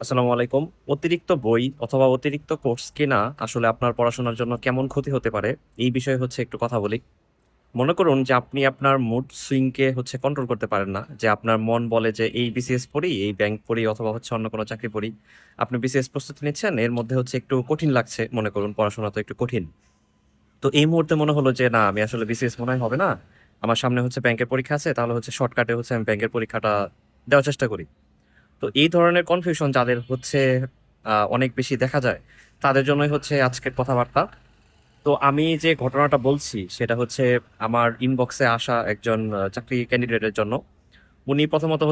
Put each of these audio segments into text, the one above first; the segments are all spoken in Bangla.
আসসালামু আলাইকুম। অতিরিক্ত বই অথবা অতিরিক্ত কোর্স কেনা আসলে আপনার পড়াশোনার জন্য কেমন ক্ষতি হতে পারে? এই বিষয়ে একটু কথা বলি। মনে করুন যে আপনি আপনার মুড সুইং কে কন্ট্রোল করতে পারেন না। যে আপনার মন বলে যে এই বিসিএস পড়ি, এই ব্যাংক পড়ি অথবা অন্য কোনো চাকরি পড়ি। আপনি বিসিএস প্রস্তুতি নিচ্ছেন, এর মধ্যে একটু কঠিন লাগছে। মনে করুন পড়াশোনা তো একটু কঠিন। তো এই মুহূর্তে মনে হলো যে না আমি আসলে বিসিএস মনে হয় হবে না। আমার সামনে ব্যাংকের পরীক্ষা আছে, তাহলে শর্টকাটে আমি ব্যাংকের পরীক্ষাটা দেওয়ার চেষ্টা করি। তো এই ধরনের কনফিউশন যাদের অনেক বেশি দেখা যায়, তাদের জন্যই আজকের কথাবার্তা। তো আমি যে ঘটনাটা বলছি সেটা আমার ইনবক্সে আসা একজন চাকরি ক্যান্ডিডেটের জন্য। উনি প্রথমত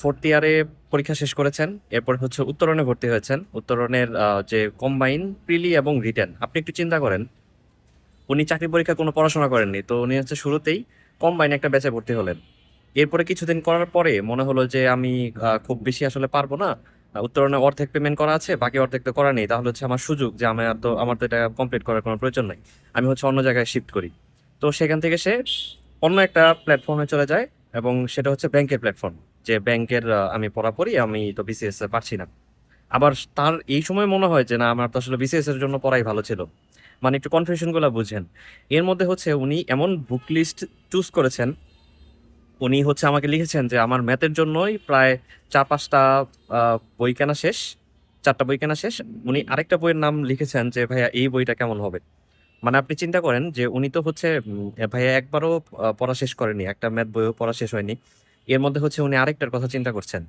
4th ইয়ারে পরীক্ষা শেষ করেছেন। এরপর উত্তরণে ভর্তি হয়েছেন। উত্তরণের যে কম্বাইন, প্রিলি এবং রিটেন। আপনি একটু চিন্তা করেন, উনি চাকরি পরীক্ষা কোনো পড়াশোনা করেননি। তো উনি শুরুতেই কম্বাইন একটা ব্যাচে ভর্তি হলেন। এরপরে কিছুদিন করার পরে মনে হলো যে আমি খুব বেশি আসলে পারবো না। উত্তরণে অর্ধেক পেমেন্ট করা আছে, বাকি অর্ধেক তো করা নেই। তাহলে আমার সুযোগ যে আমার তো এটা কমপ্লিট করার কোনো প্রয়োজন নাই। আমি অন্য জায়গায় শিফট করি। তো সেখান থেকে সে অন্য একটা প্ল্যাটফর্মে চলে যায়, এবং সেটা ব্যাংকের প্ল্যাটফর্ম। যে ব্যাংকের আমি পড়াপড়ি, আমি তো বিসিএস এ পারছি না। আবার তার এই সময় মনে হয় যে না আমার তো আসলে বিসিএস এর জন্য পড়াই ভালো ছিল। মানে একটু কনফিউশন গুলা বুঝেন। এর মধ্যে উনি এমন বুক লিস্ট চুজ করেছেন। উনি আমাকে লিখেছেন যে আমার ম্যাথের জন্যই প্রায় 4-5টা বই কেনা শেষ, 4টা বই কেনা শেষ। উনি আরেকটা বইয়ের নাম লিখেছেন যে ভাইয়া এই বইটা কেমন হবে। মানে আপনি চিন্তা করেন যে উনি তো ভাইয়া একবারও পড়া শেষ করেনি, একটা ম্যাথ বইও পড়া শেষ হয়নি। এর মধ্যে উনি আরেকটার কথা চিন্তা করছেন।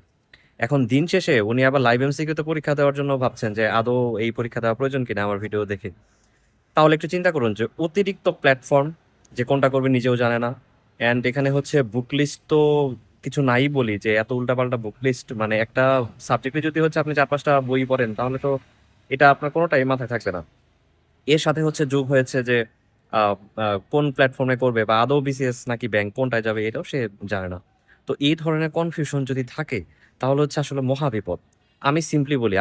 এখন দিন শেষে উনি আবার লাইভ এমসিকিউ তে পরীক্ষা দেওয়ার জন্য ভাবছেন যে আদৌ এই পরীক্ষা দেওয়া প্রয়োজন কিনা আমার ভিডিও দেখে। তাহলে একটু চিন্তা করুন যে অতিরিক্ত প্ল্যাটফর্ম, যে কোনটা করবে নিজেও জানে না। অ্যান্ড এখানে বুক লিস্ট তো কিছু নাই বলি, যে এত উল্টাপাল্টা বুক লিস্ট। মানে একটা সাবজেক্টে যদি আপনি 4-5টা বই পড়েন, তাহলে তো এটা আপনার কোনোটাই মাথায় থাকবে না। এর সাথে যোগ হয়েছে যে আহ, কোন প্ল্যাটফর্মে করবে বা আদৌ বিসিএস নাকি ব্যাংক কোনটায় যাবে এটাও সে জানে না। তো এই ধরনের কনফিউশন যদি থাকে, তাহলে আসলে মহা বিপদ। আমি সিম্পলি বলি,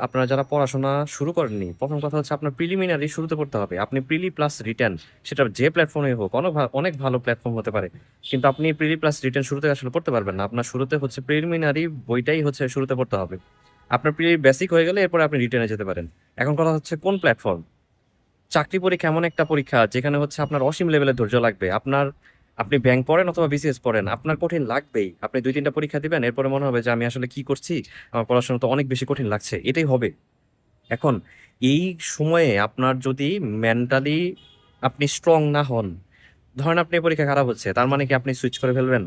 আপনারা যারা পড়াশোনা শুরু করেননি, প্রথম কথা আপনার প্রিলিমিনারি শুরুতে পড়তে হবে। আপনি প্রিলি প্লাস রিটেন, সেটা যে প্ল্যাটফর্মে হোক, অনেক ভালো প্ল্যাটফর্ম হতে পারে। কিন্তু আপনি প্রিলি প্লাস রিটেন শুরুতে আসলে পড়তে পারবেন না। আপনার শুরুতে প্রিলিমিনারি বইটাই শুরুতে পড়তে হবে। আপনার প্রিলি বেসিক হয়ে গেলে এরপরে আপনি রিটেনে যেতে পারেন। এখন কথা কোন প্ল্যাটফর্ম। চাকরি পরীক্ষা এমন একটা পরীক্ষা যেখানে আপনার অসীম লেভেলের ধৈর্য লাগবে। আপনি ব্যাংক পড়েন অথবা বিসিএস পড়েন, আপনার কঠিন লাগবেই। আপনি 2-3টা পরীক্ষা দিবেন, এরপরে মনে হবে যে আমি আসলে কি করছি, আমার পড়াশোনা তো অনেক বেশি কঠিন লাগছে, এটাই হবে। এখন এই সময়ে আপনার যদি মেন্টালি আপনি স্ট্রং না হন, ধরেন আপনি পরীক্ষা খারাপ হচ্ছে, তার মানে কি আপনি সুইচ করে ফেলবেন?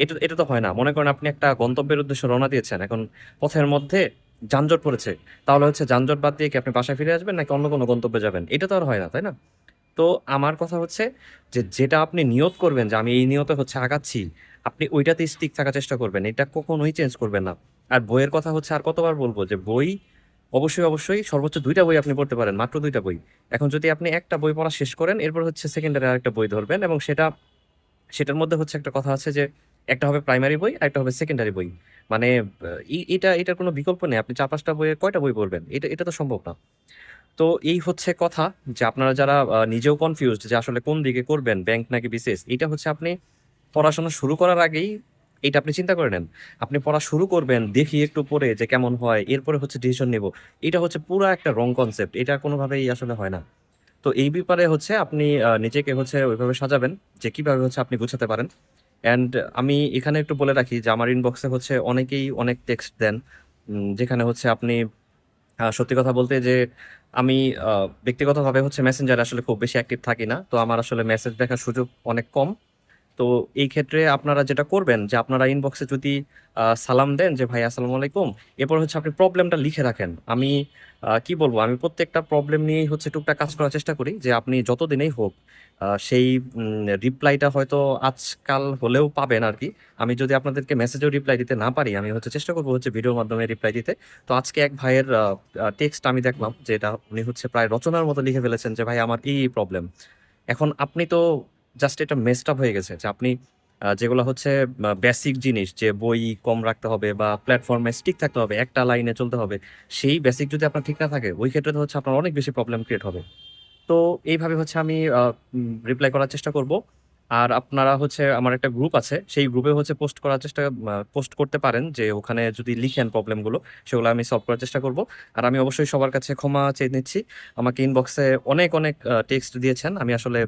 এটা এটা তো হয় না। মনে করেন আপনি একটা গন্তব্যের উদ্দেশ্যে রওনা দিয়েছেন, এখন পথের মধ্যে যানজট পড়েছে। তাহলে যানজট বাদ দিয়ে কি আপনি বাসায় ফিরে আসবেন নাকি অন্য কোনো গন্তব্যে যাবেন? এটা তো আর হয় না, তাই না? তো আমার কথা যে যেটা আপনি নিয়ত করবেন যে আমি এই নিয়তে আগাচ্ছি, আপনি ওইটাতে স্টিক থাকার চেষ্টা করবেন। এটা কখনোই চেঞ্জ করবেন না। আর বইয়ের কথা আর কতবার বলবো যে বই অবশ্যই অবশ্যই সর্বোচ্চ 2টা বই আপনি পড়তে পারেন, মাত্র 2টা বই। এখন যদি আপনি একটা বই পড়া শেষ করেন, এরপর সেকেন্ডারি আরেকটা বই ধরবেন, এবং সেটার মধ্যে একটা কথা আছে যে একটা হবে প্রাইমারি বই আর একটা হবে সেকেন্ডারি বই। মানে এটার কোনো বিকল্প নেই। আপনি 4-5টা বইয়ের কয়টা বই পড়বেন? এটা এটা তো সম্ভব না। তো এই কথা যে আপনারা যারা নিজেও কনফিউজড যে আসলে কোন দিকে করবেন, ব্যাংক নাকি বিসিএস, এটা আপনি পড়াশোনা শুরু করার আগেই এটা আপনি চিন্তা করে নেন। আপনি পড়া শুরু করবেন, দেখি একটু পড়ে যে কেমন হয়, এরপরে ডিসিশন নেব। এটা পুরো একটা রং কনসেপ্ট, এটা কোনোভাবেই আসলে হয় না। তো এই ব্যাপারে আপনি নিজেকে ওইভাবে সাজাবেন যে কিভাবে আপনি গুছাতে পারেন। অ্যান্ড আমি এখানে একটু বলে রাখি যে আমার ইনবক্সে অনেকেই অনেক টেক্সট দেন, যেখানে আপনি সত্যি কথা বলতে যে আমি ব্যক্তিগতভাবে মেসেঞ্জারে আসলে খুব বেশি অ্যাক্টিভ থাকি না। তো আমার আসলে মেসেজ দেখার সুযোগ অনেক কম। তো এই ক্ষেত্রে আপনারা যেটা করবেন যে আপনারা ইনবক্সে যদি সালাম দেন যে ভাই আসসালামু আলাইকুম, এরপর আপনি প্রবলেমটা লিখে রাখেন। আমি কি বলবো, আমি প্রত্যেকটা প্রবলেম নিয়েই টুকটাক কাজ করার চেষ্টা করি, যে আপনি যতদিনেই হোক সেই রিপ্লাইটা হয়তো আজকাল হলেও পাবেন আর কি। আমি যদি আপনাদেরকে মেসেজেও রিপ্লাই দিতে না পারি, আমি চেষ্টা করবো ভিডিওর মাধ্যমে রিপ্লাই দিতে। তো আজকে এক ভাইয়ের টেক্সট আমি দেখলাম, যেটা উনি প্রায় রচনার মতো লিখে ফেলেছেন যে ভাই আমার এই প্রবলেম। এখন আপনি তো জাস্ট এটা মেসড আপ হয়ে গেছে যে আপনি যেগুলো বেসিক জিনিস, যে বই কম রাখতে হবে বা প্ল্যাটফর্মে স্টিক থাকতে হবে, একটা লাইনে চলতে হবে, সেই বেসিক যদি আপনার ঠিক না থাকে, ওই ক্ষেত্রে তো আপনার অনেক বেশি প্রবলেম ক্রিয়েট হবে। তো এইভাবে আমি রিপ্লাই করার চেষ্টা করব। আর আপনারা হচ্ছে আমার একটা গ্রুপ আছে, সেই গ্রুপে হচ্ছে পোস্ট করতে পারেন যে ওখানে যদি লিখেন প্রবলেমগুলো, সেগুলো আমি সলভ করার চেষ্টা করব। আর আমি অবশ্যই সবার কাছে ক্ষমা চেয়ে নিচ্ছি। আমাকে ইনবক্সে অনেক, অনেক টেক্সট দিয়েছেন। আমি আসলে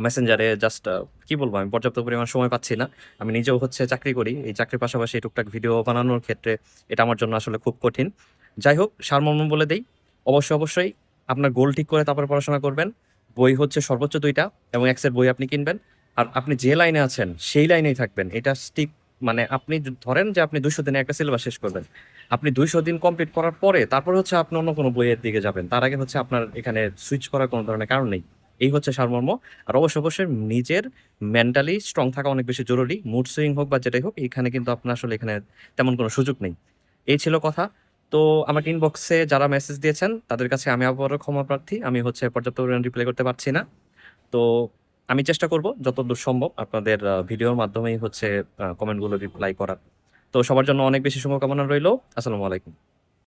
মেসেঞ্জারে জাস্ট কি বলবো, আমি পর্যাপ্ত পরিমাণ সময় পাচ্ছি না। আমি নিজেও হচ্ছে চাকরি করি। এই চাকরির পাশাপাশি টুকটাক ভিডিও বানানোর ক্ষেত্রে এটা আমার জন্য আসলে খুব কঠিন। যাই হোক, সারমর্ম বলে দেই, অবশ্যই আপনার গোল ঠিক করে তারপরে পড়াশোনা করবেন। বই হচ্ছে সর্বোচ্চ ২ টা এবং এক্সের বই আপনি কিনবেন। আর আপনি যে লাইনে আছেন সেই লাইনেই থাকবেন। এটা স্টিক, মানে আপনি ধরেন যে আপনি ২০০ দিনে একটা সিলেবাস শেষ করবেন। আপনি ২০০ দিন কমপ্লিট করার পরে তারপরে হচ্ছে আপনি অন্য কোনো বইয়ের দিকে যাবেন। তার আগে হচ্ছে আপনার এখানে সুইচ করার কোনো ধরনের কারণ নেই। এই হচ্ছে সারমর্ম। আর অবশ্যই নিজের মেন্টালি স্ট্রং থাকা অনেক বেশি জরুরি। মুড সুইং হোক বা যেটাই হোক, এখানে কিন্তু আপনার আসলে এখানে তেমন কোনো সুযোগ নেই। এই ছিল কথা। তো আমাকে ইনবক্সে যারা মেসেজ দিয়েছেন তাদের কাছে আমি আবারও ক্ষমা প্রার্থী। আমি হচ্ছে পর্যাপ্ত পরিমাণ রিপ্লাই করতে পারছি না। তো আমি চেষ্টা করব যতদূর সম্ভব আপনাদের ভিডিওর মাধ্যমেই হচ্ছে কমেন্টগুলো রিপ্লাই করার। তো সবার জন্য অনেক বেশি শুভকামনা রইলো। আসসালামু আলাইকুম।